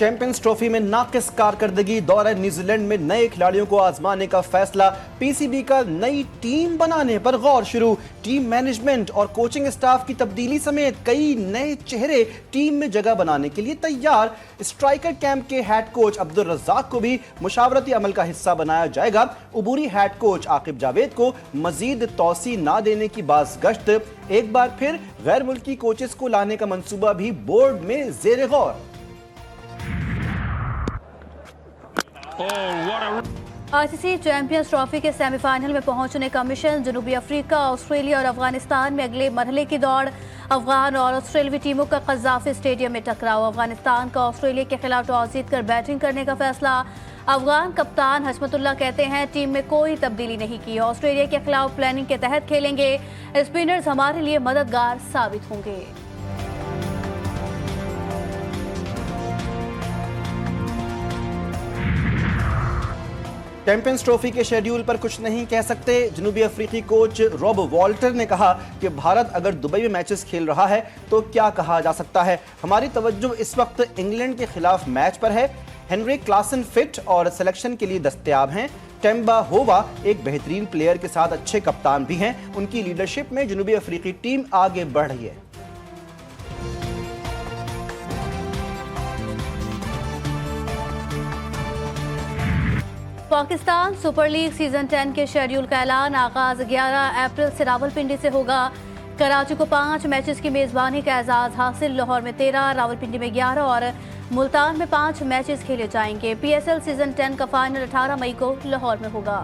Champions trophy में नाकिस कारकर्दगी, दौरे न्यूजीलैंड में नए खिलाड़ियों को आजमाने का फैसला, पीसीबी का नई टीम बनाने पर गौर शुरू, टीम मैनेजमेंट और कोचिंग स्टाफ की तब्दीली समेत कई नए चेहरे टीम में जगह बनाने के लिए तैयार। स्ट्राइकर कैंप के हेड कोच अब्दुल रज्जाक को भी मुशावरती अमल का हिस्सा बनाया जाएगा। उबूरी हेड कोच आकिब जावेद को मजीद तौसी ना देने की बाज़गश्त, एक बार फिर गैर मुल्की कोचेस को लाने का मंसूबा भी बोर्ड में ज़ेर गौर। आईसीसी चैंपियंस ट्रॉफी के सेमीफाइनल में पहुंचने का मिशन, जनूबी अफ्रीका, ऑस्ट्रेलिया और अफगानिस्तान में अगले मरहले की दौड़। अफगान और ऑस्ट्रेलियावी टीमों का कज़ाफी स्टेडियम में टकराव, अफगानिस्तान का ऑस्ट्रेलिया के खिलाफ टॉस जीतकर बैटिंग करने का फैसला। अफगान कप्तान हशमतुल्लाह कहते हैं टीम में कोई तब्दीली नहीं की, ऑस्ट्रेलिया के खिलाफ प्लानिंग के तहत खेलेंगे, स्पिनर्स हमारे लिए मददगार साबित होंगे। चैंपियंस ट्रॉफी के शेड्यूल पर कुछ नहीं कह सकते। जनूबी अफ्रीकी कोच रॉब वॉल्टर ने कहा कि भारत अगर दुबई में मैचेस खेल रहा है तो क्या कहा जा सकता है। हमारी तवज्जो इस वक्त इंग्लैंड के खिलाफ मैच पर है। हेनरिक क्लासन फिट और सिलेक्शन के लिए दस्तयाब हैं। टेम्बा होवा एक बेहतरीन प्लेयर के साथ अच्छे कप्तान भी हैं। उनकी लीडरशिप में जनूबी अफ्रीकी टीम आगे बढ़ रही है। पाकिस्तान सुपर लीग सीजन 10 के शेड्यूल का ऐलान, आगाज 11 अप्रैल से रावलपिंडी से होगा। कराची को 5 मैचेस की मेजबानी का एजाज हासिल, लाहौर में 13, रावलपिंडी में 11 और मुल्तान में 5 मैचेस खेले जाएंगे। पीएसएल सीजन 10 का फाइनल 18 मई को लाहौर में होगा।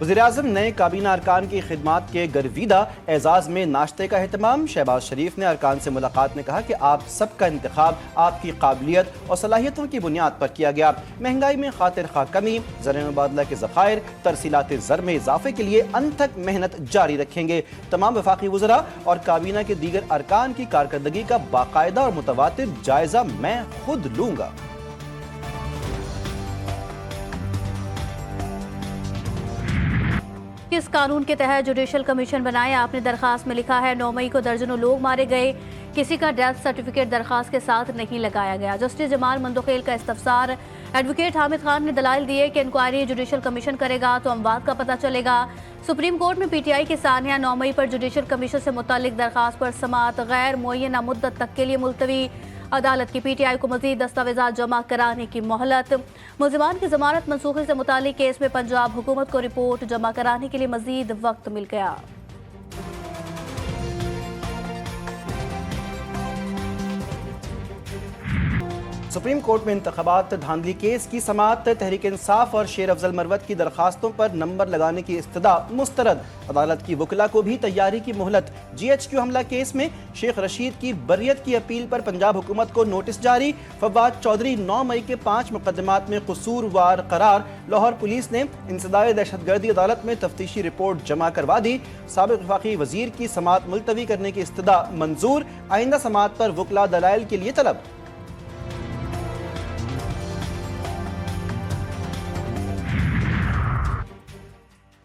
वज़ीर-ए-आज़म नए काबीना अरकान की खिदमात के गर्विदा एजाज़ में नाश्ते का एहतमाम। शहबाज शरीफ ने अरकान से मुलाकात में कहा कि आप सबका इंतखाब आपकी काबिलियत और सलाहियतों की बुनियाद पर किया गया। महंगाई में खातिर खा कमी, ज़र मुबादला के ज़खायर, तरसीलात ज़र में इजाफे के लिए अनथक मेहनत जारी रखेंगे। तमाम वफाकी वज़रा और काबीना के दीगर अरकान की कारकर्दगी का बाकायदा और मुतवातिर जायजा मैं खुद लूँगा। किस कानून के तहत जुडिशल कमीशन बनाए, आपने दरखास्त में लिखा है 9 मई को दर्जनों लोग मारे गए, किसी का डेथ सर्टिफिकेट दरखास्त के साथ नहीं लगाया गया। जस्टिस जमाल मंदोखेल का इस्तफसार, एडवोकेट हामिद खान ने दलाइल दिए कि इंक्वायरी जुडिशल कमीशन करेगा तो अमवात का पता चलेगा। सुप्रीम कोर्ट में पीटीआई की सानिया 9 मई पर जुडिशल कमीशन से मुतालिक दरखास्त पर समाअत गैर मुअय्यना मुद्दत तक के लिए मुलतवी। अदालत की पीटीआई को मजीद दस्तावेजात जमा कराने की मोहलत। मुल्जिमान की जमानत मनसूखी से मुतालिक केस में पंजाब हुकूमत को रिपोर्ट जमा कराने के लिए मजीद वक्त मिल गया। सुप्रीम कोर्ट में इंतखाबात धांधली केस की समाअत, तहरीक इंसाफ और शेर अफजल मरवत की दरखास्तों पर नंबर लगाने की इस्तदा मुस्तरद। अदालत की वकला को भी तैयारी की मोहलत। GHQ हमला केस में शेख रशीद की बरियत की अपील पर पंजाब हुकूमत को नोटिस जारी। फवाद चौधरी 9 मई के 5 मुकदमात में कसूरवार करार। लाहौर पुलिस ने इंसदाए दहशतगर्दी अदालत में तफ्तीशी रिपोर्ट जमा करवा दी। साबिक वफाकी वजीर की समाअत मुलतवी करने की इस्तदा मंजूर। आइंदा समाअत पर वकला दलाइल के लिए तलब।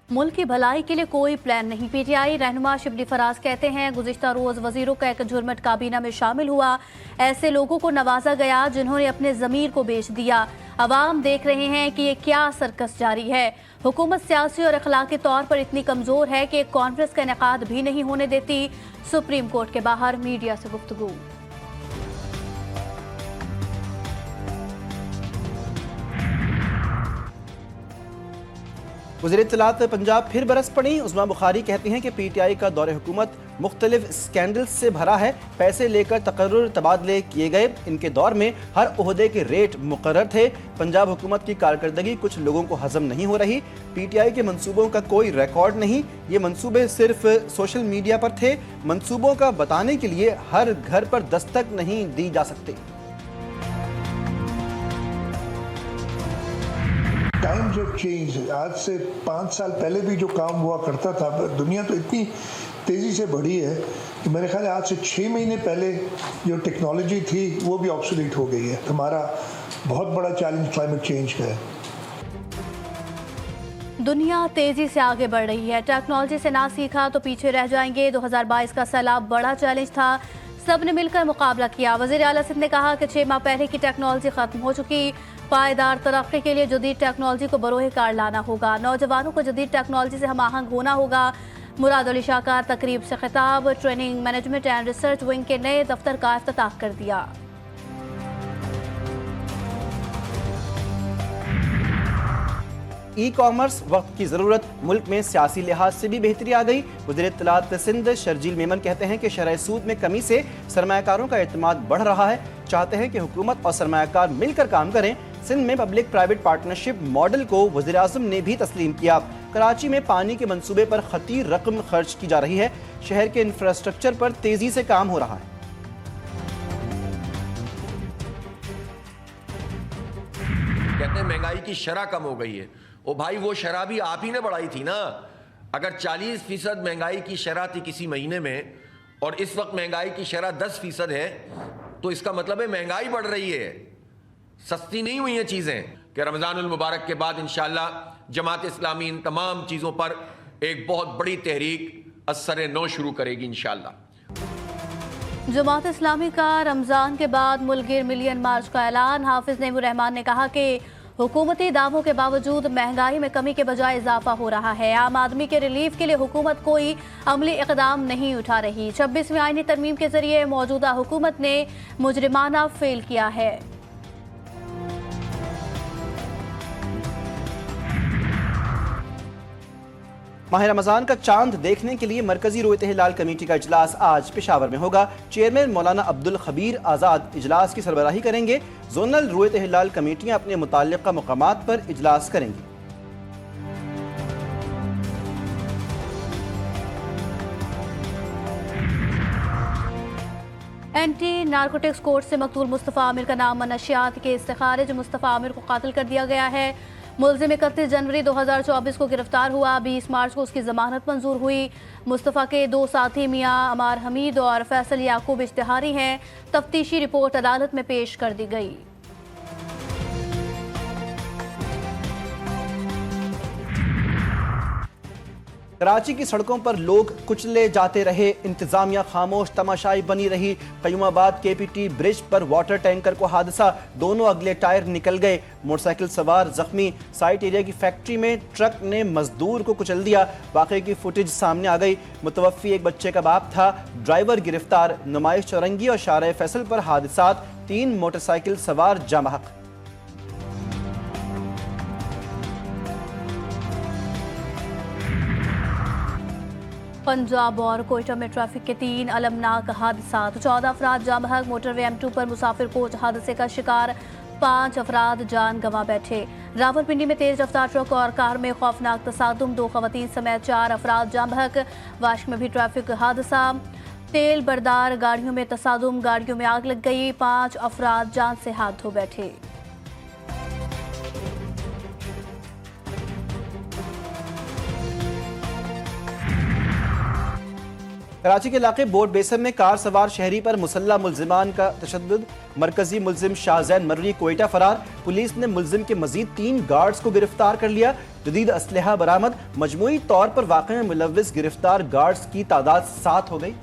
मुल्क की भलाई के लिए कोई प्लान नहीं, पीटीआई रहनुमा शिबली फराज कहते हैं। गुज़िश्ता रोज वजीरों का एक झुरमट काबीना में शामिल हुआ। ऐसे लोगों को नवाजा गया जिन्होंने अपने ज़मीर को बेच दिया। अवाम देख रहे हैं कि ये क्या सर्कस जारी है। हुकूमत सियासी और अखलाकी तौर पर इतनी कमज़ोर है कि एक कॉन्फ्रेंस का इनेकाद भी नहीं होने देती। सुप्रीम कोर्ट के बाहर मीडिया से गुफ्तगू। वज़ीर इत्तलात पंजाब फिर बरस पड़ी। उस्मा बुखारी कहती हैं कि पीटीआई का दौरे हुकूमत मुख्तलिफ स्कैंडल्स से भरा है। पैसे लेकर तकर्रुर तबादले किए गए। इनके दौर में हर ओहदे के रेट मुकर्रर थे। पंजाब हुकूमत की कारकर्दगी कुछ लोगों को हजम नहीं हो रही। पीटीआई के मंसूबों का कोई रिकॉर्ड नहीं। ये मंसूबे सिर्फ सोशल मीडिया पर थे। मंसूबों का बताने के लिए हर घर पर दस्तक नहीं दी जा सकती। टाइम जो चेंज, आज से 5 साल पहले भी जो काम हुआ करता था, दुनिया तो इतनी तेज़ी से बढ़ी है कि मेरे ख्याल आज से 6 महीने पहले जो टेक्नोलॉजी थी वो भी ऑब्सोलीट हो गई है। हमारा बहुत बड़ा चैलेंज क्लाइमेट चेंज का है। दुनिया तेजी से आगे बढ़ रही है। टेक्नोलॉजी से ना सीखा तो पीछे रह जाएंगे। 2022 का सैलाब बड़ा चैलेंज था, सबने मिलकर मुकाबला किया। वज़ीर आला सिंध ने कहा कि 6 माह पहले की टेक्नोलॉजी खत्म हो चुकी। पायदार तरक्की के लिए जदीद टेक्नोलॉजी को बरोहे कार लाना होगा। नौजवानों को जदीद टेक्नोलॉजी से हम आहंग होना होगा। मुराद अली शाह का तकरीब से खिताब। Training management and research wing के नए दफ्तर का इफ्तिताह कर दिया। ई कॉमर्स वक्त की ज़रूरत, मुल्क में सियासी लिहाज से भी बेहतरी आ गई। वज़ीर इत्तलात सिंध शर्जील मेमन कहते हैं कि शरह सूद में कमी से सरमायाकारों का एतमाद बढ़ रहा है। चाहते हैं कि हुकूमत और सरमायाकार मिलकर काम करें। सिंध में पब्लिक प्राइवेट पार्टनरशिप मॉडल को वज़ीर आज़म ने भी तस्लीम किया। कराची में पानी के मंसूबे पर खतीर रकम खर्च की जा रही है। शहर के इंफ्रास्ट्रक्चर पर तेज़ी से काम हो रहा है। कहते हैं महंगाई की शरह कम हो गई है। ओ भाई, वो शरह भी आप ही ने बढ़ाई थी ना। अगर 40% महंगाई की शरह थी किसी महीने में और इस वक्त महंगाई की शरह 10% है, तो इसका मतलब है महंगाई बढ़ रही है, सस्ती नहीं हुई हैं चीज़ें। कि रमज़ानुल मुबारक के बाद इंशाअल्लाह जमात इस्लामी इन तमाम चीज़ों पर एक बहुत बड़ी तहरीक असर नौ शुरू करेगी इंशाअल्लाह। जमात इस्लामी का रमज़ान के बाद मुल्क मिलियन मार्च का ऐलान। हाफिज नईमुर रहमान ने कहा कि हुकूमती दावों के बावजूद महंगाई में कमी के बजाय इजाफा हो रहा है। आम आदमी के रिलीफ के लिए हुकूमत कोई अमली इकदाम नहीं उठा रही। 26वीं आईनी तरमीम के जरिए मौजूदा हुकूमत ने मुजरिमाना फेल किया है। माह रमज़ान का चांद देखने के लिए मरकजी रुयत हिलाल कमेटी का इजलास आज पेशावर में होगा। चेयरमैन मौलाना अब्दुल खबीर आज़ाद इजलास की सरबराही करेंगे। जोनल रुयत हिलाल कमेटियाँ अपने मुताल्लिक़ा मकामात पर इजलास करेंगी। एंटी नारकोटिक्स कोर्ट से मकतूल मुस्तफ़ा आमिर का नाम मनशियात के इस्तिखारिज। मुस्तफ़ा आमिर को कातिल कर दिया गया है। मुलजिम 31 जनवरी 2024 को गिरफ्तार हुआ। 20 मार्च को उसकी जमानत मंजूर हुई। मुस्तफ़ा के 2 साथी मियां अमार हमीद और फैसल याकूब इश्तिहारी हैं। तफ्तीशी रिपोर्ट अदालत में पेश कर दी गई। कराची की सड़कों पर लोग कुचले जाते रहे, इंतजामिया खामोश तमाशाई बनी रही। कयूमाबाद केपीटी ब्रिज पर वाटर टैंकर को हादसा, दोनों अगले टायर निकल गए। मोटरसाइकिल सवार जख्मी। साइट एरिया की फैक्ट्री में ट्रक ने मजदूर को कुचल दिया। वाक़े की फुटेज सामने आ गई। मुतवफ़ी एक बच्चे का बाप था, ड्राइवर गिरफ्तार। नुमाइश चौरंगी और शारा फैसल पर हादसात, 3 मोटरसाइकिल सवार जामहक। पंजाब और कोयटा में ट्रैफिक के 3 अलमनाक हादसात, 14 अफराद जाम बहक। मोटरवे M2 पर मुसाफिर कोच हादसे का शिकार, 5 अफराद जान गंवा बैठे। रावलपिंडी में तेज रफ्तार ट्रक और कार में खौफनाक तसादुम, 2 खवातीन समेत 4 अफराद जाम बहक। वाश में भी ट्रैफिक हादसा, तेल बरदार गाड़ियों में तसादुम, गाड़ियों में आग लग गई, 5 अफराद जान से हाथ धो बैठे। कराची के इलाके बोट बेसन में कार सवार शहरी पर मुसल्ला मुलजिमान का तशद्दुद। मरकजी मुलजिम शाहजैन मर्री कोयटा फरार। पुलिस ने मुलजिम के मजीद 3 गार्ड्स को गिरफ्तार कर लिया। जदीद असलहा बरामद। मजमूई तौर पर वाक़े में मुलव्विस गिरफ्तार गार्ड्स की तादाद 7 हो गई।